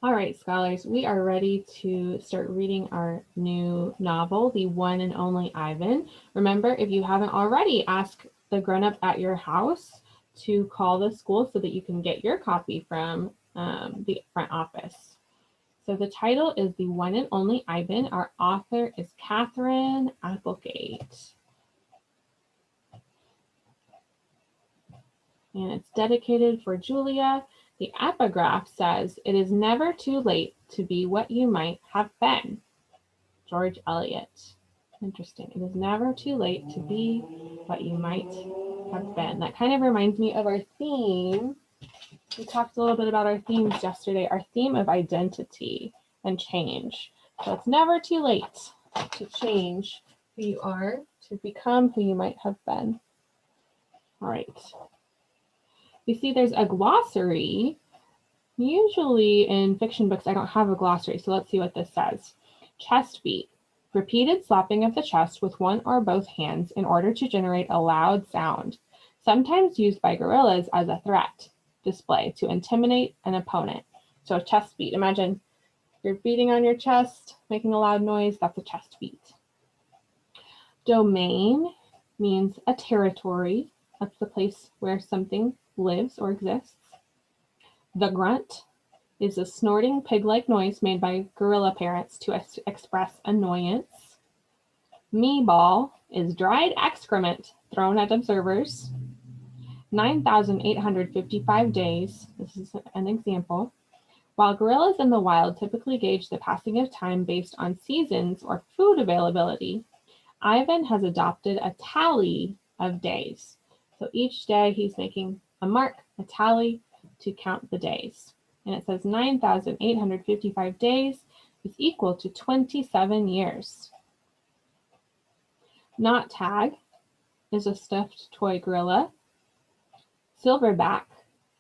All right, scholars, we are ready to start reading our new novel, The One and Only Ivan. Remember, if you haven't already, ask the grown-up at your house to call the school so that you can get your copy from the front office. So the title is The One and Only Ivan. Our author is Katherine Applegate. And it's dedicated for Julia. The epigraph says, "It is never too late to be what you might have been." George Eliot. Interesting. It is never too late to be what you might have been. That kind of reminds me of our theme. We talked a little bit about our themes yesterday, our theme of identity and change. So it's never too late to change who you are, to become who you might have been. All right. You see there's a glossary. Usually in fiction books, I don't have a glossary, so let's see what this says. Chest beat. Repeated slapping of the chest with one or both hands in order to generate a loud sound, sometimes used by gorillas as a threat display to intimidate an opponent. So a chest beat. Imagine you're beating on your chest, making a loud noise. That's a chest beat. Domain means a territory. That's the place where something lives or exists. The grunt is a snorting pig-like noise made by gorilla parents to express annoyance. Meeball is dried excrement thrown at observers. 9,855 days, this is an example. While gorillas in the wild typically gauge the passing of time based on seasons or food availability, Ivan has adopted a tally of days. So each day he's making a mark, a tally, to count the days. And it says 9,855 days is equal to 27 years. Knot Tag is a stuffed toy gorilla. Silverback,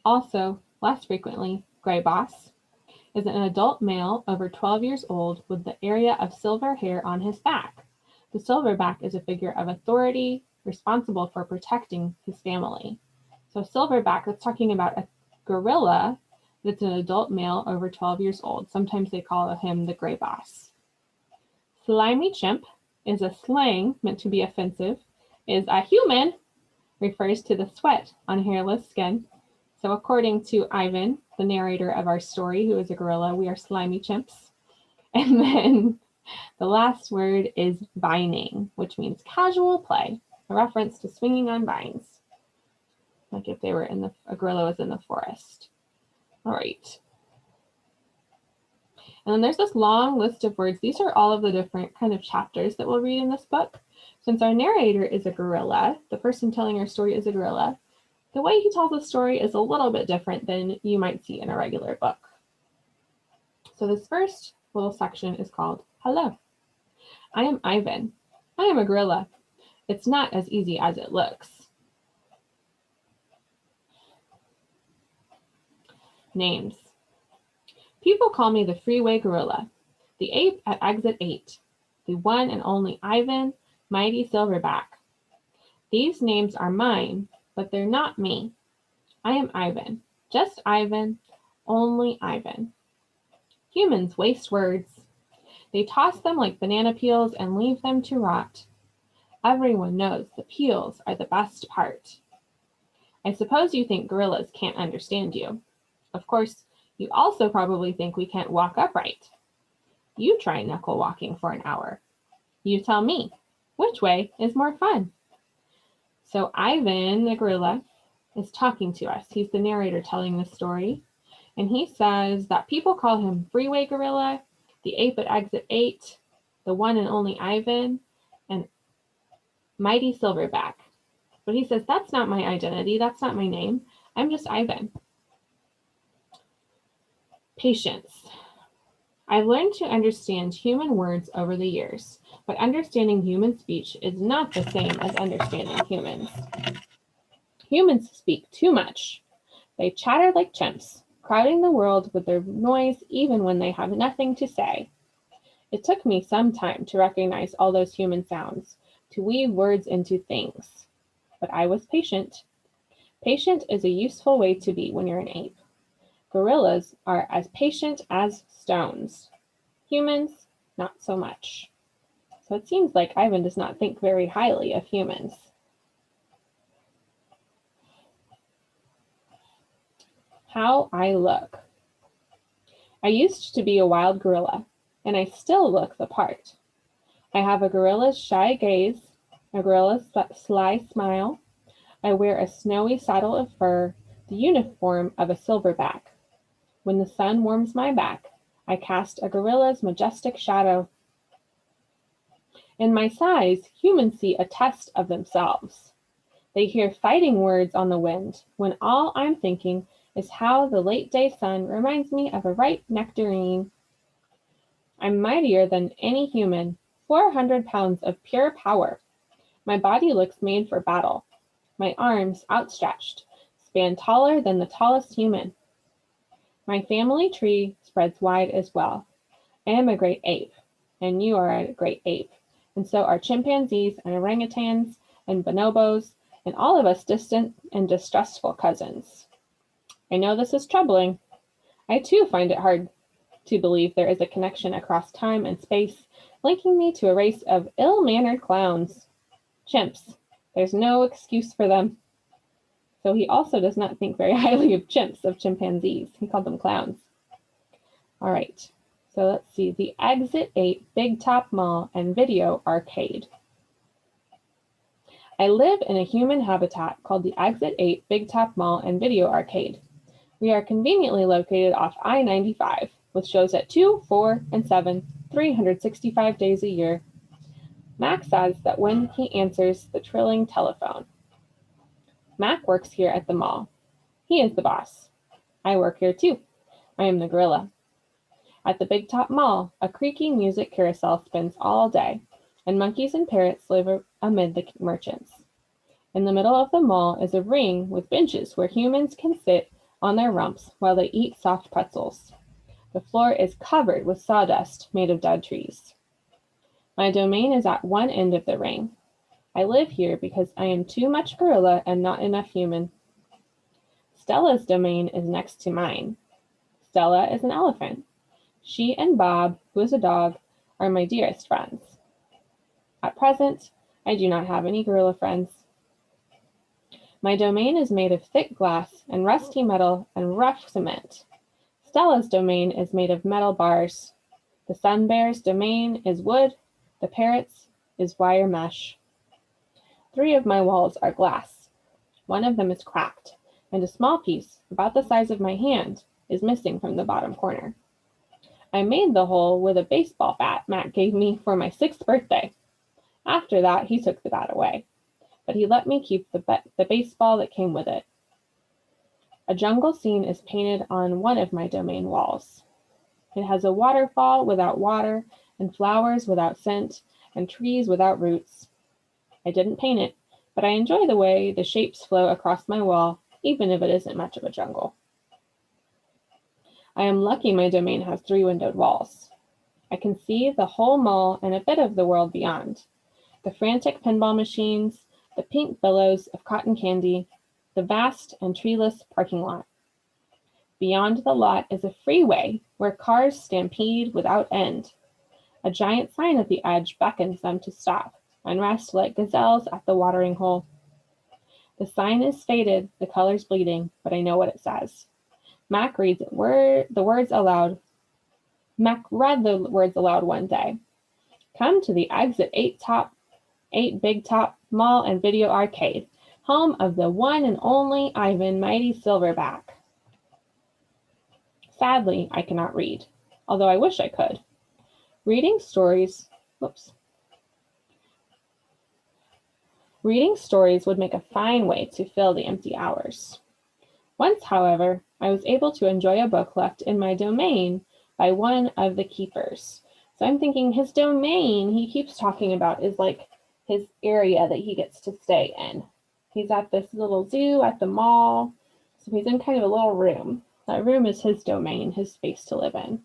also less frequently Gray Boss, is an adult male over 12 years old with the area of silver hair on his back. The silverback is a figure of authority responsible for protecting his family. So silverback, that's talking about a gorilla that's an adult male over 12 years old. Sometimes they call him the Gray Boss. Slimy Chimp is a slang meant to be offensive, is a human, refers to the sweat on hairless skin. So according to Ivan, the narrator of our story, who is a gorilla, we are slimy chimps. And then the last word is vining, which means casual play, a reference to swinging on vines, like if they were a gorilla was in the forest. All right. And then there's this long list of words. These are all of the different kind of chapters that we'll read in this book. Since our narrator is a gorilla, the person telling our story is a gorilla, the way he tells the story is a little bit different than you might see in a regular book. So this first little section is called Hello. I am Ivan. I am a gorilla. It's not as easy as it looks. Names. People call me the freeway gorilla, the ape at exit 8, the one and only Ivan, mighty silverback. These names are mine, but they're not me. I am Ivan, just Ivan, only Ivan. Humans waste words. They toss them like banana peels and leave them to rot. Everyone knows the peels are the best part. I suppose you think gorillas can't understand you. Of course, you also probably think we can't walk upright. You try knuckle walking for an hour. You tell me, which way is more fun? So Ivan, the gorilla, is talking to us. He's the narrator telling the story. And he says that people call him Freeway Gorilla, the ape at exit 8, the one and only Ivan, and Mighty Silverback. But he says, that's not my identity. That's not my name. I'm just Ivan. Patience. I've learned to understand human words over the years, but understanding human speech is not the same as understanding humans. Humans speak too much. They chatter like chimps, crowding the world with their noise even when they have nothing to say. It took me some time to recognize all those human sounds, to weave words into things. But I was patient. Patient is a useful way to be when you're an ape. Gorillas are as patient as stones. Humans, not so much. So it seems like Ivan does not think very highly of humans. How I look. I used to be a wild gorilla, and I still look the part. I have a gorilla's shy gaze, a gorilla's sly smile. I wear a snowy saddle of fur, the uniform of a silverback. When the sun warms my back, I cast a gorilla's majestic shadow. In my size, humans see a test of themselves. They hear fighting words on the wind, when all I'm thinking is how the late day sun reminds me of a ripe nectarine. I'm mightier than any human, 400 pounds of pure power. My body looks made for battle. My arms, outstretched, span taller than the tallest human. My family tree spreads wide as well. I am a great ape, and you are a great ape, and so are chimpanzees and orangutans and bonobos, and all of us distant and distrustful cousins. I know this is troubling. I too find it hard to believe there is a connection across time and space, linking me to a race of ill-mannered clowns. Chimps. There's no excuse for them. So he also does not think very highly of chimps, of chimpanzees. He called them clowns. All right. So let's see. The Exit 8 Big Top Mall and Video Arcade. I live in a human habitat called the Exit 8 Big Top Mall and Video Arcade. We are conveniently located off I-95 with shows at 2, 4, and 7, 365 days a year. Mac says that when he answers the trilling telephone. Mac works here at the mall. He is the boss. I work here too. I am the gorilla. At the Big Top Mall, a creaky music carousel spins all day, and monkeys and parrots live amid the merchants. In the middle of the mall is a ring with benches where humans can sit on their rumps while they eat soft pretzels. The floor is covered with sawdust made of dead trees. My domain is at one end of the ring. I live here because I am too much gorilla and not enough human. Stella's domain is next to mine. Stella is an elephant. She and Bob, who is a dog, are my dearest friends. At present, I do not have any gorilla friends. My domain is made of thick glass and rusty metal and rough cement. Stella's domain is made of metal bars. The sun bear's domain is wood. The parrot's is wire mesh. 3 of my walls are glass. One of them is cracked, and a small piece, about the size of my hand, is missing from the bottom corner. I made the hole with a baseball bat Matt gave me for my 6th birthday. After that, he took the bat away, but he let me keep the baseball that came with it. A jungle scene is painted on one of my domain walls. It has a waterfall without water, and flowers without scent, and trees without roots. I didn't paint it, but I enjoy the way the shapes flow across my wall, even if it isn't much of a jungle. I am lucky my domain has 3 windowed walls. I can see the whole mall and a bit of the world beyond. The frantic pinball machines, the pink billows of cotton candy, the vast and treeless parking lot. Beyond the lot is a freeway where cars stampede without end. A giant sign at the edge beckons them to stop and rest like gazelles at the watering hole. The sign is faded, the colors bleeding, but I know what it says. Mac reads the words aloud. Mac read the words aloud one day. Come to the Exit 8 Big Top Mall and Video Arcade, home of the one and only Ivan Mighty Silverback. Sadly, I cannot read, although I wish I could. Reading stories would make a fine way to fill the empty hours. Once, however, I was able to enjoy a book left in my domain by one of the keepers. So I'm thinking his domain he keeps talking about is like his area that he gets to stay in. He's at this little zoo at the mall. So he's in kind of a little room. That room is his domain, his space to live in.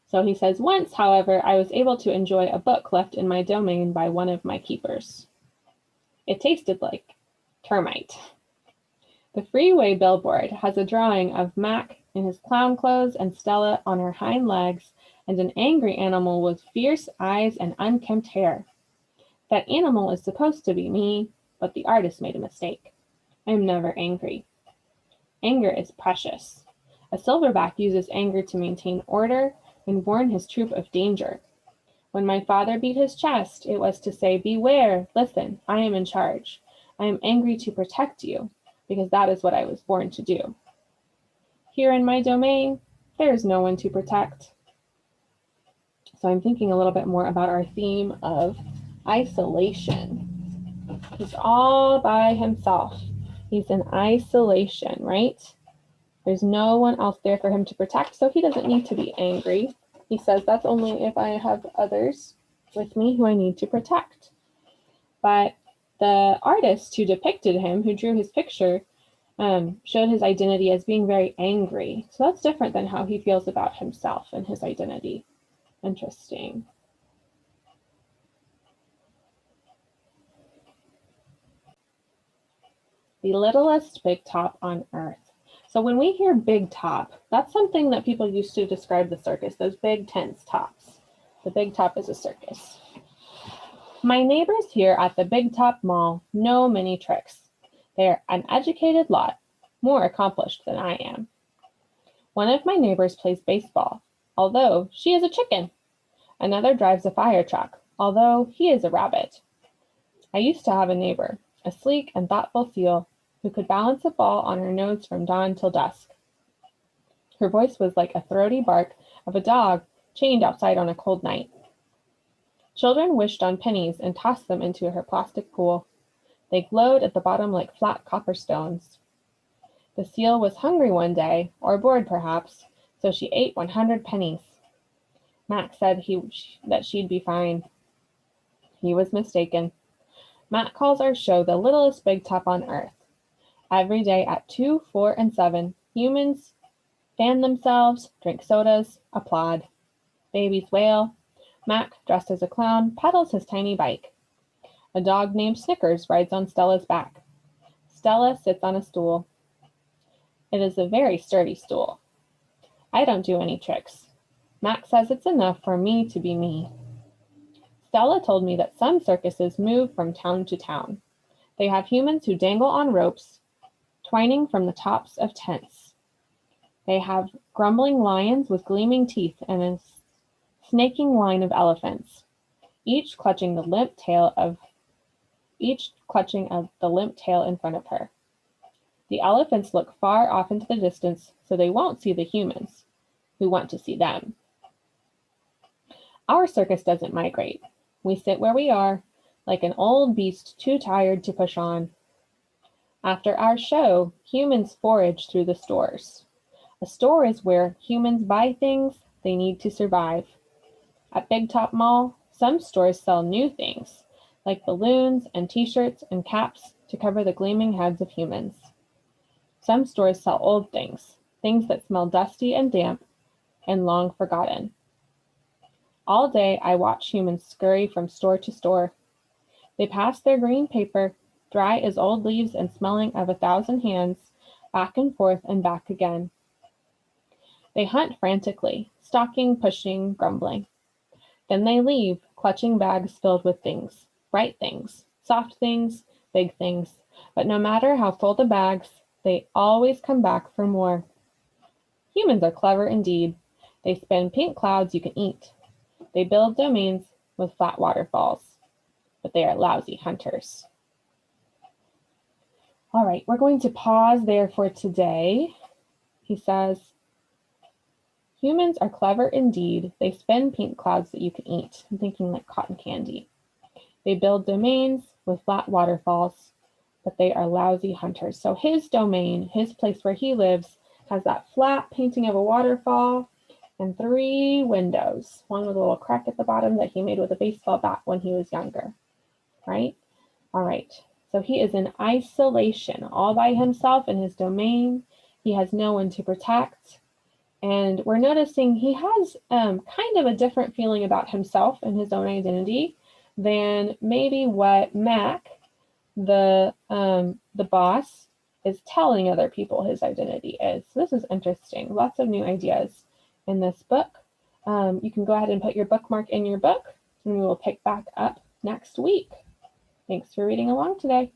So he says, once, however, I was able to enjoy a book left in my domain by one of my keepers. It tasted like termite. The freeway billboard has a drawing of Mac in his clown clothes and Stella on her hind legs and an angry animal with fierce eyes and unkempt hair. That animal is supposed to be me, but the artist made a mistake. I am never angry. Anger is precious. A silverback uses anger to maintain order and warn his troop of danger. When my father beat his chest, it was to say, beware, listen, I am in charge. I am angry to protect you, because that is what I was born to do. Here in my domain, there is no one to protect. So I'm thinking a little bit more about our theme of isolation. He's all by himself. He's in isolation, right? There's no one else there for him to protect, so he doesn't need to be angry. He says that's only if I have others with me who I need to protect. But the artist who depicted him, who drew his picture, showed his identity as being very angry. So that's different than how he feels about himself and his identity. Interesting. The littlest big top on earth. So when we hear big top, that's something that people used to describe the circus, those big tense tops. The big top is a circus. My neighbors here at the Big Top Mall know many tricks. They're an educated lot, more accomplished than I am. One of my neighbors plays baseball, although she is a chicken. Another drives a fire truck, although he is a rabbit. I used to have a neighbor, a sleek and thoughtful seal, who could balance a ball on her nose from dawn till dusk. Her voice was like a throaty bark of a dog chained outside on a cold night. Children wished on pennies and tossed them into her plastic pool. They glowed at the bottom like flat copper stones. The seal was hungry one day, or bored perhaps, so she ate 100 pennies. Mac said that she'd be fine. He was mistaken. Mac calls our show the littlest big top on earth. Every day at 2, 4, and 7, humans fan themselves, drink sodas, applaud. Babies wail. Mac, dressed as a clown, pedals his tiny bike. A dog named Snickers rides on Stella's back. Stella sits on a stool. It is a very sturdy stool. I don't do any tricks. Mac says it's enough for me to be me. Stella told me that some circuses move from town to town. They have humans who dangle on ropes, twining from the tops of tents. They have grumbling lions with gleaming teeth and a snaking line of elephants, each clutching the limp tail in front of her. The elephants look far off into the distance so they won't see the humans who want to see them. Our circus doesn't migrate. We sit where we are, like an old beast too tired to push on. After our show, humans forage through the stores. A store is where humans buy things they need to survive. At Big Top Mall, some stores sell new things, like balloons and t-shirts and caps to cover the gleaming heads of humans. Some stores sell old things, things that smell dusty and damp and long forgotten. All day I watch humans scurry from store to store. They pass their green paper, dry as old leaves and smelling of 1,000 hands, back and forth and back again. They hunt frantically, stalking, pushing, grumbling. Then they leave, clutching bags filled with things, bright things, soft things, big things. But no matter how full the bags, they always come back for more. Humans are clever indeed. They spin pink clouds you can eat. They build domains with flat waterfalls, but they are lousy hunters. All right, we're going to pause there for today. He says, humans are clever indeed. They spin pink clouds that you can eat. I'm thinking like cotton candy. They build domains with flat waterfalls, but they are lousy hunters. So his domain, his place where he lives, has that flat painting of a waterfall and 3 windows, one with a little crack at the bottom that he made with a baseball bat when he was younger, right? All right, so he is in isolation, all by himself in his domain. He has no one to protect, And we're noticing he has kind of a different feeling about himself and his own identity than maybe what Mac, the boss, is telling other people his identity is. So this is interesting. Lots of new ideas in this book. You can go ahead and put your bookmark in your book, and we will pick back up next week. Thanks for reading along today.